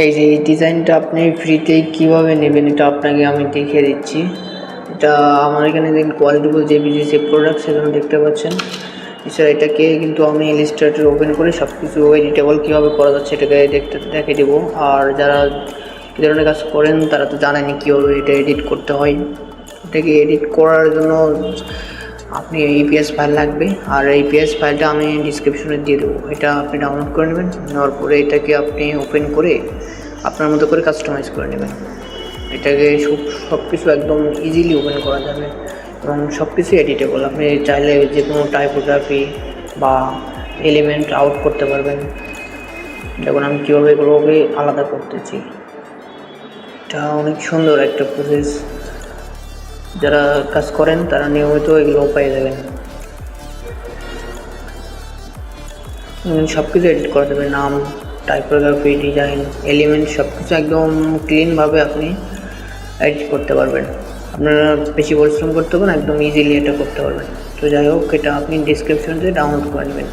এই যে এই ডিজাইনটা আপনি ফ্রিতেই কীভাবে নেবেন এটা আপনাকে আমি দেখিয়ে দিচ্ছি। এটা আমার এখানে দেখুন কোয়ালিটেবল জেপিজি প্রোডাক্ট, সেখানে দেখতে পাচ্ছেন। এছাড়া এটাকে কিন্তু আমি ইলাস্ট্রেটর ওপেন করে সব কিছু এডিটেবল কীভাবে করা যাচ্ছে এটাকে দেখিয়ে দেবো। আর যারা কী ধরনের কাজ করেন তারা তো জানেনি কীভাবে এটা এডিট করতে হয়। এটাকে এডিট করার জন্য আপনি ইপিএস ফাইল লাগবে, আর ইপিএস ফাইলটা আমি ডিসক্রিপশনে দিয়ে দেবো। এটা আপনি ডাউনলোড করে নেবেন, নেওয়ার পরে এটাকে আপনি ওপেন করে আপনার মতো করে কাস্টমাইজ করে নেবেন। এটাকে সব কিছু একদম ইজিলি ওপেন করা যাবে এবং সব কিছু এডিটেবল। আপনি চাইলে যে কোনো টাইপোগ্রাফি বা এলিমেন্ট আউট করতে পারবেন। যেমন আমি কীভাবে এগুলোকে আলাদা করতেছি, এটা অনেক সুন্দর একটা প্রসেস। যারা কাজ করেন তারা নিয়মিত এগুলো পেয়ে যাবেন। সব কিছু এডিট করা যাবে, নাম, টাইপোগ্রাফি, ডিজাইন, এলিমেন্ট সব কিছু একদম ক্লিনভাবে আপনি এডিট করতে পারবেন। আপনারা বেশি পরিশ্রম করতে পারবেন, একদম ইজিলি এটা করতে পারবেন। তো যাই হোক, এটা আপনি ডিসক্রিপশন দিয়ে ডাউনলোড করে নেবেন।